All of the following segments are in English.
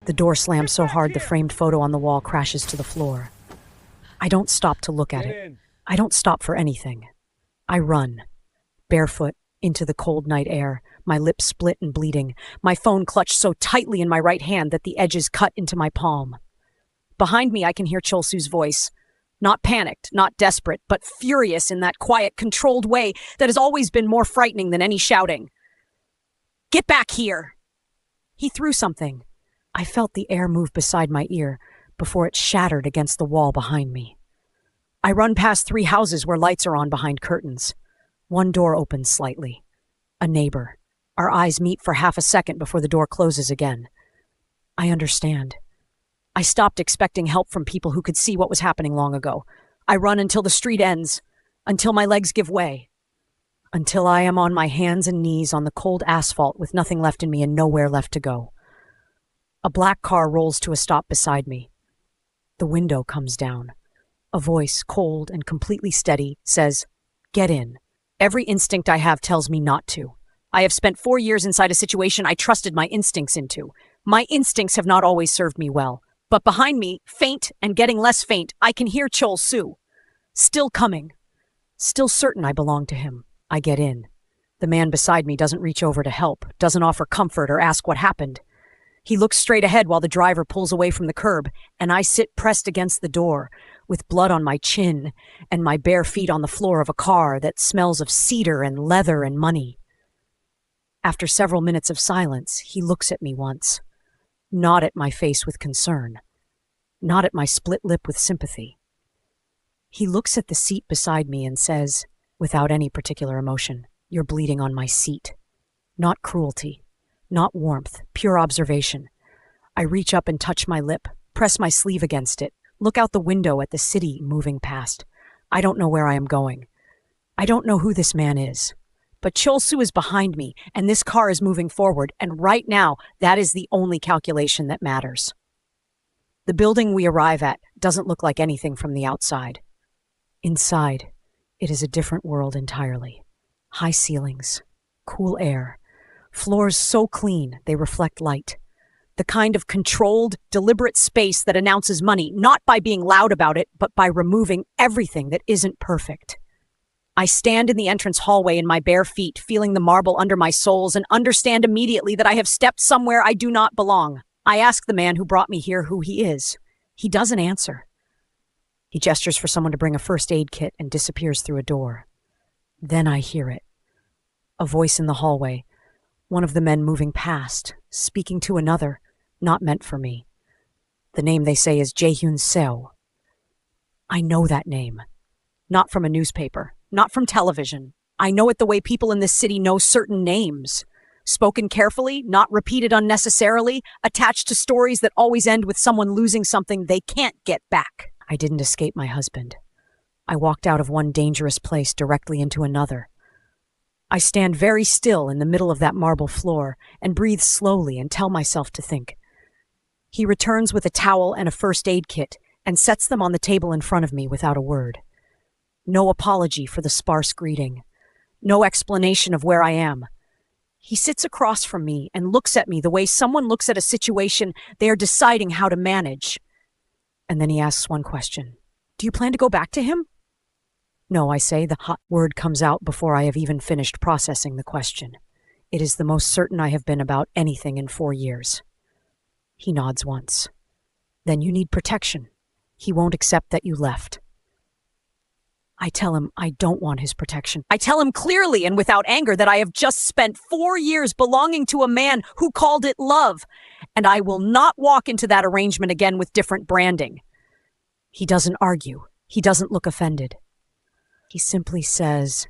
The door slams so hard the framed photo on the wall crashes to the floor. I don't stop to look at it. I don't stop for anything. I run, barefoot, into the cold night air, my lips split and bleeding, my phone clutched so tightly in my right hand that the edges cut into my palm. Behind me, I can hear Chol-Su's voice. Not panicked, not desperate, but furious in that quiet, controlled way that has always been more frightening than any shouting. "Get back here!" He threw something. I felt the air move beside my ear before it shattered against the wall behind me. I run past 3 houses where lights are on behind curtains. One door opens slightly. A neighbor. Our eyes meet for half a second before the door closes again. I understand. I stopped expecting help from people who could see what was happening long ago. I run until the street ends, until my legs give way, until I am on my hands and knees on the cold asphalt with nothing left in me and nowhere left to go. A black car rolls to a stop beside me. The window comes down. A voice, cold and completely steady, says, "Get in." Every instinct I have tells me not to. I have spent 4 years inside a situation I trusted my instincts into. My instincts have not always served me well. But behind me, faint and getting less faint, I can hear Chol-Su. Still coming. Still certain I belong to him. I get in. The man beside me doesn't reach over to help, doesn't offer comfort or ask what happened. He looks straight ahead while the driver pulls away from the curb, and I sit pressed against the door, with blood on my chin and my bare feet on the floor of a car that smells of cedar and leather and money. After several minutes of silence, he looks at me once. Not at my face with concern. Not at my split lip with sympathy. He looks at the seat beside me and says, without any particular emotion, "You're bleeding on my seat." Not cruelty. Not warmth. Pure observation. I reach up and touch my lip, press my sleeve against it, look out the window at the city moving past. I don't know where I am going. I don't know who this man is. But Chol-Su is behind me, and this car is moving forward, and right now, that is the only calculation that matters. The building we arrive at doesn't look like anything from the outside. Inside, it is a different world entirely. High ceilings, cool air, floors so clean they reflect light. The kind of controlled, deliberate space that announces money, not by being loud about it, but by removing everything that isn't perfect. I stand in the entrance hallway in my bare feet, feeling the marble under my soles, and understand immediately that I have stepped somewhere I do not belong. I ask the man who brought me here who he is. He doesn't answer. He gestures for someone to bring a first aid kit and disappears through a door. Then I hear it. A voice in the hallway. One of the men moving past, speaking to another, not meant for me. The name they say is Jae-hyun Seo. I know that name. Not from a newspaper. Not from television. I know it the way people in this city know certain names. Spoken carefully, not repeated unnecessarily, attached to stories that always end with someone losing something they can't get back. I didn't escape my husband. I walked out of one dangerous place directly into another. I stand very still in the middle of that marble floor and breathe slowly and tell myself to think. He returns with a towel and a first aid kit and sets them on the table in front of me without a word. No apology for the sparse greeting. No explanation of where I am. He sits across from me and looks at me the way someone looks at a situation they are deciding how to manage. And then he asks one question. "Do you plan to go back to him?" "No," I say. The hot word comes out before I have even finished processing the question. It is the most certain I have been about anything in 4 years. He nods once. "Then you need protection. He won't accept that you left." I tell him I don't want his protection. I tell him clearly and without anger that I have just spent 4 years belonging to a man who called it love, and I will not walk into that arrangement again with different branding. He doesn't argue. He doesn't look offended. He simply says,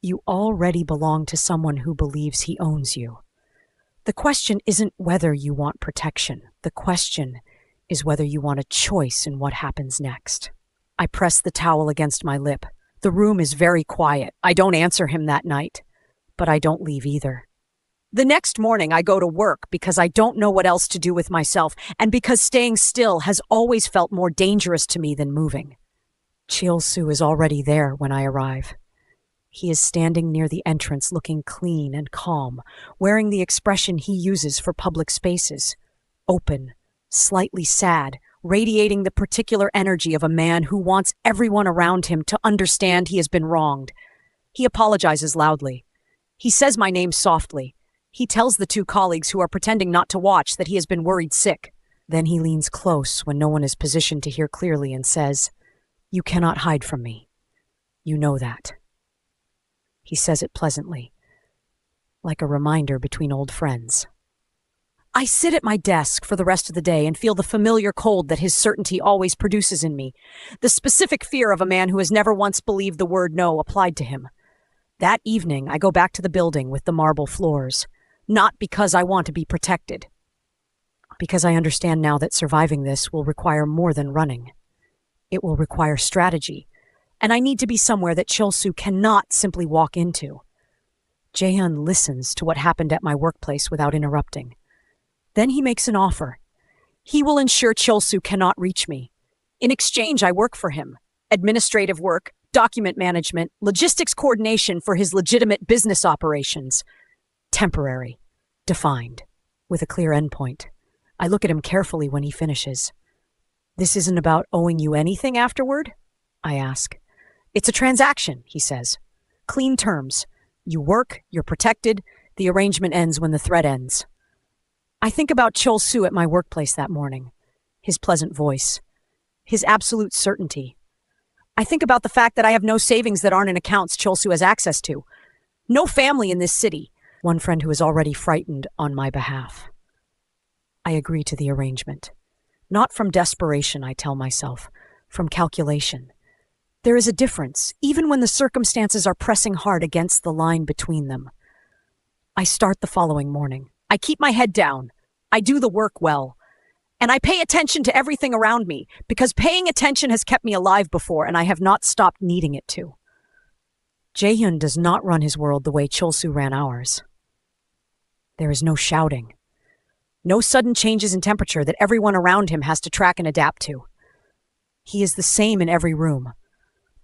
"You already belong to someone who believes he owns you. The question isn't whether you want protection. The question is whether you want a choice in what happens next." I press the towel against my lip. The room is very quiet. I don't answer him that night, but I don't leave either. The next morning I go to work because I don't know what else to do with myself, and because staying still has always felt more dangerous to me than moving. Chol-Su is already there when I arrive. He is standing near the entrance looking clean and calm, wearing the expression he uses for public spaces. Open, slightly sad, radiating the particular energy of a man who wants everyone around him to understand he has been wronged. He apologizes loudly. He says my name softly. He tells the two colleagues who are pretending not to watch that he has been worried sick. Then he leans close when no one is positioned to hear clearly and says, "You cannot hide from me. You know that." He says it pleasantly, like a reminder between old friends. I sit at my desk for the rest of the day and feel the familiar cold that his certainty always produces in me, the specific fear of a man who has never once believed the word no applied to him. That evening, I go back to the building with the marble floors, not because I want to be protected, because I understand now that surviving this will require more than running. It will require strategy, and I need to be somewhere that Chol-soo cannot simply walk into. Jae-hyun listens to what happened at my workplace without interrupting. Then he makes an offer. He will ensure Chol-soo cannot reach me. In exchange, I work for him. Administrative work, document management, logistics coordination for his legitimate business operations. Temporary, defined, with a clear endpoint. I look at him carefully when he finishes. "This isn't about owing you anything afterward?" I ask. "It's a transaction," he says. "Clean terms. You work, you're protected, the arrangement ends when the threat ends." I think about Chol-soo at my workplace that morning, his pleasant voice, his absolute certainty. I think about the fact that I have no savings that aren't in accounts Chol-soo has access to. No family in this city, one friend who is already frightened on my behalf. I agree to the arrangement. Not from desperation, I tell myself, from calculation. There is a difference, even when the circumstances are pressing hard against the line between them. I start the following morning. I keep my head down. I do the work well. And I pay attention to everything around me, because paying attention has kept me alive before, and I have not stopped needing it to. Jae-hyun does not run his world the way Chol-soo ran ours. There is no shouting. No sudden changes in temperature that everyone around him has to track and adapt to. He is the same in every room.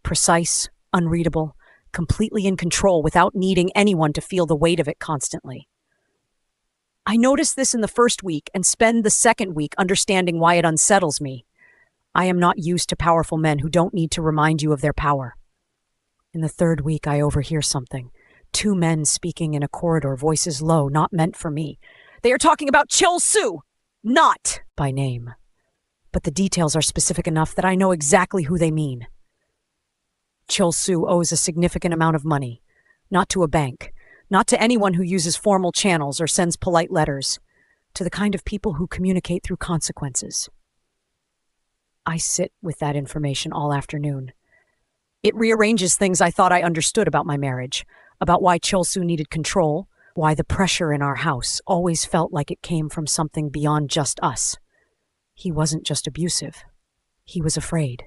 Precise, unreadable, completely in control without needing anyone to feel the weight of it constantly. I notice this in the first week and spend the second week understanding why it unsettles me. I am not used to powerful men who don't need to remind you of their power. In the third week, I overhear something. Two men speaking in a corridor, voices low, not meant for me. They are talking about Chol-soo, not by name. But the details are specific enough that I know exactly who they mean. Chol-soo owes a significant amount of money, not to a bank, not to anyone who uses formal channels or sends polite letters, to the kind of people who communicate through consequences. I sit with that information all afternoon. It rearranges things I thought I understood about my marriage, about why Chol-soo needed control, why the pressure in our house always felt like it came from something beyond just us. He wasn't just abusive. He was afraid.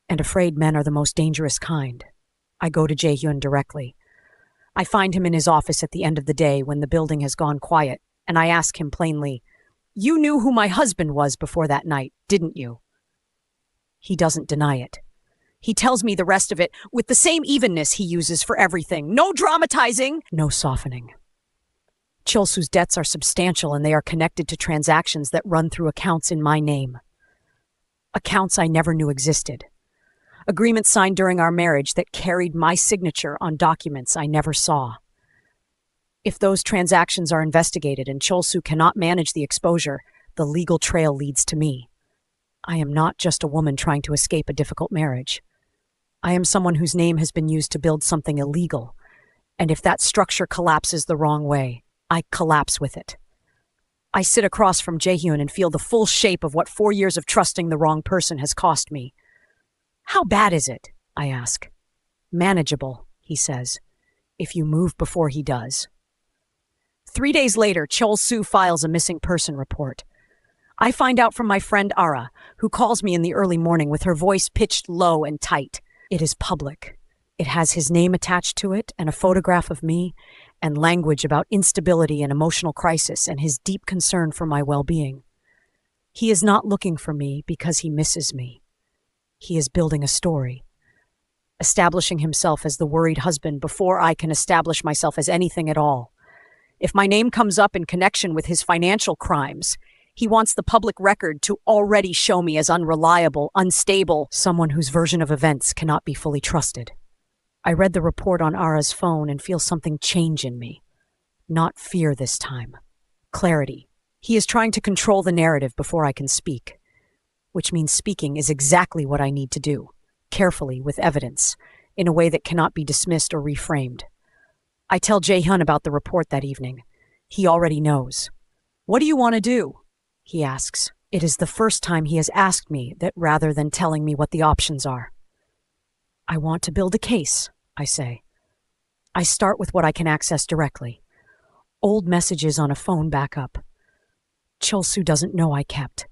And afraid men are the most dangerous kind. I go to Jae-hyun directly. I find him in his office at the end of the day when the building has gone quiet, and I ask him plainly, "You knew who my husband was before that night, didn't you?" He doesn't deny it. He tells me the rest of it with the same evenness he uses for everything. No dramatizing, no softening. Chol-soo's debts are substantial, and they are connected to transactions that run through accounts in my name. Accounts I never knew existed. Agreements signed during our marriage that carried my signature on documents I never saw. If those transactions are investigated and Chol-soo cannot manage the exposure, the legal trail leads to me. I am not just a woman trying to escape a difficult marriage. I am someone whose name has been used to build something illegal, and if that structure collapses the wrong way, I collapse with it. I sit across from Jae-hyun and feel the full shape of what 4 years of trusting the wrong person has cost me. "How bad is it?" I ask. "Manageable," he says, "if you move before he does." 3 days later, Chol-soo files a missing person report. I find out from my friend Ara, who calls me in the early morning with her voice pitched low and tight. It is public. It has his name attached to it and a photograph of me and language about instability and emotional crisis and his deep concern for my well-being. He is not looking for me because he misses me. He is building a story, establishing himself as the worried husband before I can establish myself as anything at all. If my name comes up in connection with his financial crimes, He wants the public record to already show me as unreliable, unstable, someone whose version of events cannot be fully trusted. I read the report on Ara's phone and feel something change in me. Not fear this time. Clarity. He is trying to control the narrative before I can speak, which means speaking is exactly what I need to do, carefully, with evidence, in a way that cannot be dismissed or reframed. I tell Jae-hyun about the report that evening. He already knows. "What do you want to do?" he asks. It is the first time he has asked me that rather than telling me what the options are. "I want to build a case," I say. I start with what I can access directly. Old messages on a phone backup. Chol-soo doesn't know I kept.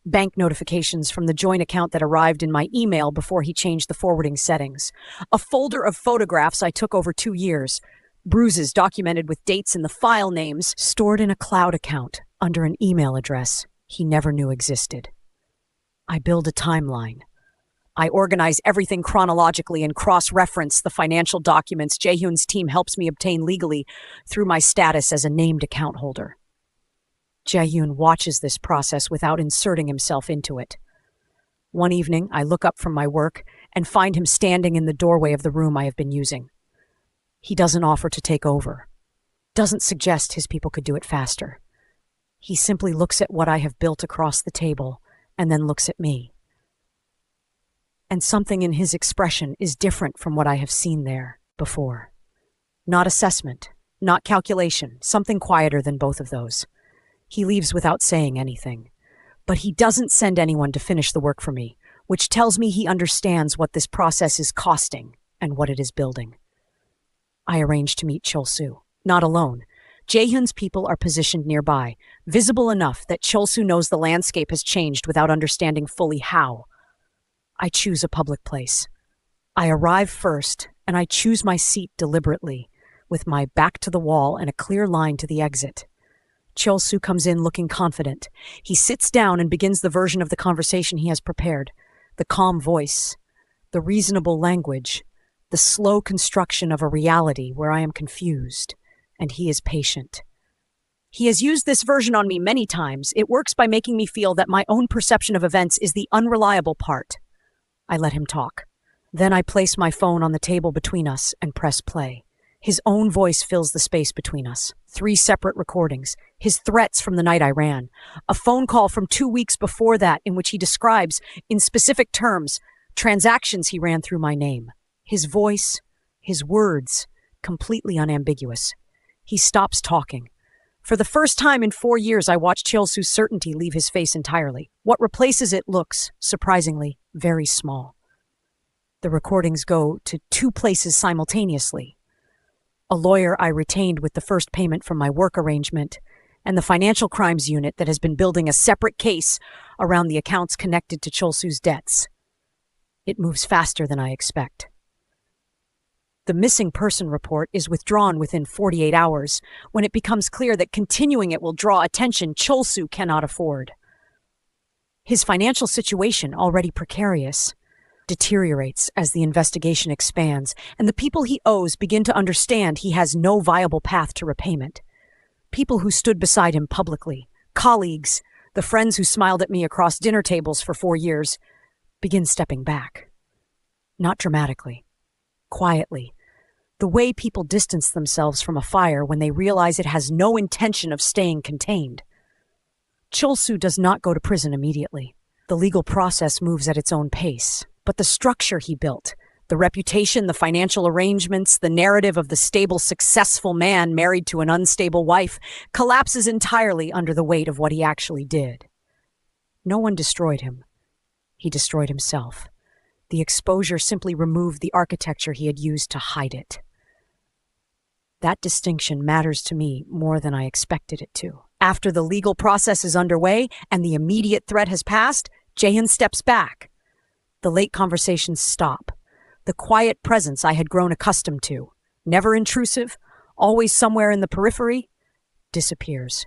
Bank notifications from the joint account that arrived in my email before he changed the forwarding settings. A folder of photographs I took over 2 years. Bruises documented with dates and the file names stored in a cloud account under an email address he never knew existed. I build a timeline. I organize everything chronologically and cross-reference the financial documents Jae-hyun's team helps me obtain legally through my status as a named account holder. Jae-hyun watches this process without inserting himself into it. One evening, I look up from my work and find him standing in the doorway of the room I have been using. He doesn't offer to take over, doesn't suggest his people could do it faster. He simply looks at what I have built across the table and then looks at me. And something in his expression is different from what I have seen there before. Not assessment, not calculation, something quieter than both of those. He leaves without saying anything, but he doesn't send anyone to finish the work for me, which tells me he understands what this process is costing and what it is building. I arrange to meet Chol-soo, not alone. Jae-hyun's people are positioned nearby, visible enough that Chol-soo knows the landscape has changed without understanding fully how. I choose a public place. I arrive first, and I choose my seat deliberately, with my back to the wall and a clear line to the exit. Chol-soo comes in looking confident. He sits down and begins the version of the conversation he has prepared. The calm voice, the reasonable language, the slow construction of a reality where I am confused, and he is patient. He has used this version on me many times. It works by making me feel that my own perception of events is the unreliable part. I let him talk. Then I place my phone on the table between us and press play. His own voice fills the space between us. 3 separate recordings. His threats from the night I ran. A phone call from 2 weeks before that in which he describes, in specific terms, transactions he ran through my name. His voice, his words, completely unambiguous. He stops talking. For the first time in 4 years, I watch Chol-soo's certainty leave his face entirely. What replaces it looks, surprisingly, very small. The recordings go to 2 places simultaneously. A lawyer I retained with the first payment from my work arrangement, and the financial crimes unit that has been building a separate case around the accounts connected to Chol-soo's debts. It moves faster than I expect. The missing person report is withdrawn within 48 hours when it becomes clear that continuing it will draw attention Chol-soo cannot afford. His financial situation, already precarious, deteriorates as the investigation expands, and the people he owes begin to understand he has no viable path to repayment. People who stood beside him publicly, colleagues, the friends who smiled at me across dinner tables for 4 years, begin stepping back. Not dramatically. Quietly, the way people distance themselves from a fire when they realize it has no intention of staying contained. Chol-soo does not go to prison immediately. The legal process moves at its own pace, but the structure he built, the reputation, the financial arrangements, the narrative of the stable, successful man married to an unstable wife, collapses entirely under the weight of what he actually did. No one destroyed him. He destroyed himself. The exposure simply removed the architecture he had used to hide it. That distinction matters to me more than I expected it to. After the legal process is underway and the immediate threat has passed, Jae-hyun steps back. The late conversations stop. The quiet presence I had grown accustomed to, never intrusive, always somewhere in the periphery, disappears.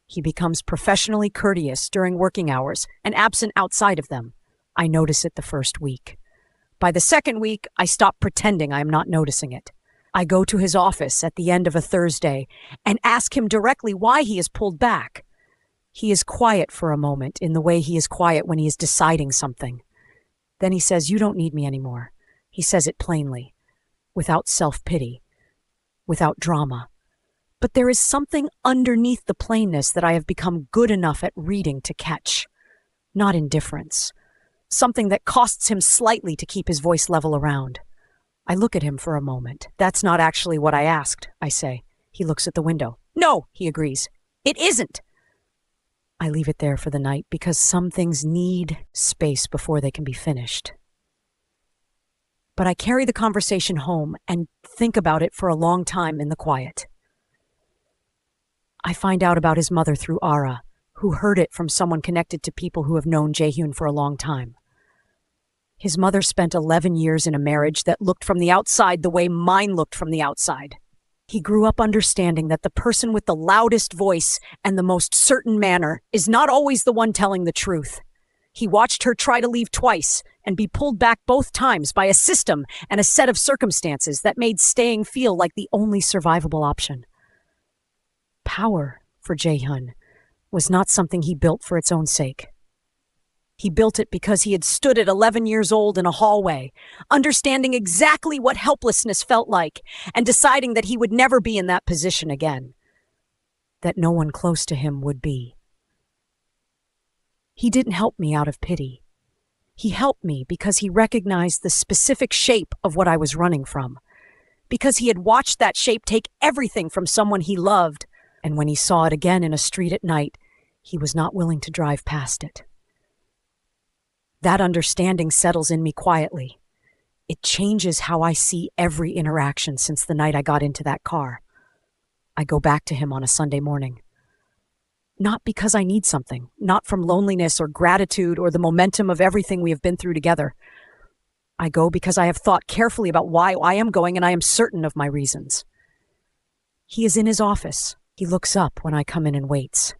He becomes professionally courteous during working hours and absent outside of them. I notice it the first week. By the second week, I stop pretending I am not noticing it. I go to his office at the end of a Thursday and ask him directly why he is pulled back. He is quiet for a moment in the way he is quiet when he is deciding something. Then he says, "You don't need me anymore." He says it plainly, without self-pity, without drama. But there is something underneath the plainness that I have become good enough at reading to catch. Not indifference. Something that costs him slightly to keep his voice level around. I look at him for a moment. "That's not actually what I asked," I say. He looks at the window. "No," he agrees. "It isn't." I leave it there for the night because some things need space before they can be finished. But I carry the conversation home and think about it for a long time in the quiet. I find out about his mother through Ara, who heard it from someone connected to people who have known Jaehyun for a long time. His mother spent 11 years in a marriage that looked from the outside the way mine looked from the outside. He grew up understanding that the person with the loudest voice and the most certain manner is not always the one telling the truth. He watched her try to leave twice and be pulled back both times by a system and a set of circumstances that made staying feel like the only survivable option. Power, for Jaehyun, was not something he built for its own sake. He built it because he had stood at 11 years old in a hallway, understanding exactly what helplessness felt like and deciding that he would never be in that position again. That no one close to him would be. He didn't help me out of pity. He helped me because he recognized the specific shape of what I was running from. Because he had watched that shape take everything from someone he loved, and when he saw it again in a street at night, he was not willing to drive past it. That understanding settles in me quietly. It changes how I see every interaction since the night I got into that car. I go back to him on a Sunday morning. Not because I need something, not from loneliness or gratitude or the momentum of everything we have been through together. I go because I have thought carefully about why I am going, and I am certain of my reasons. He is in his office. He looks up when I come in and waits.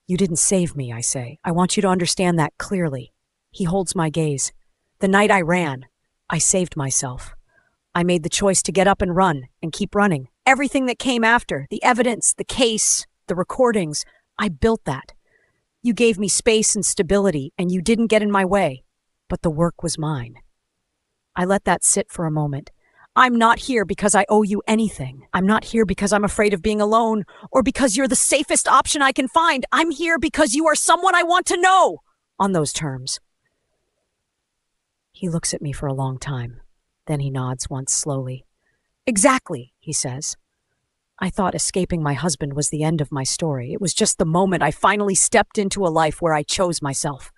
"You didn't save me," I say. "I want you to understand that clearly." He holds my gaze. "The night I ran, I saved myself. I made the choice to get up and run and keep running. Everything that came after, the evidence, the case, the recordings, I built that. You gave me space and stability, and you didn't get in my way, but the work was mine." I let that sit for a moment. I'm not here because I owe you anything. I'm not here because I'm afraid of being alone or because you're the safest option I can find. I'm here because you are someone I want to know on those terms. He looks at me for a long time. Then he nods once slowly. "Exactly," he says. I thought escaping my husband was the end of my story. It was just the moment I finally stepped into a life where I chose myself.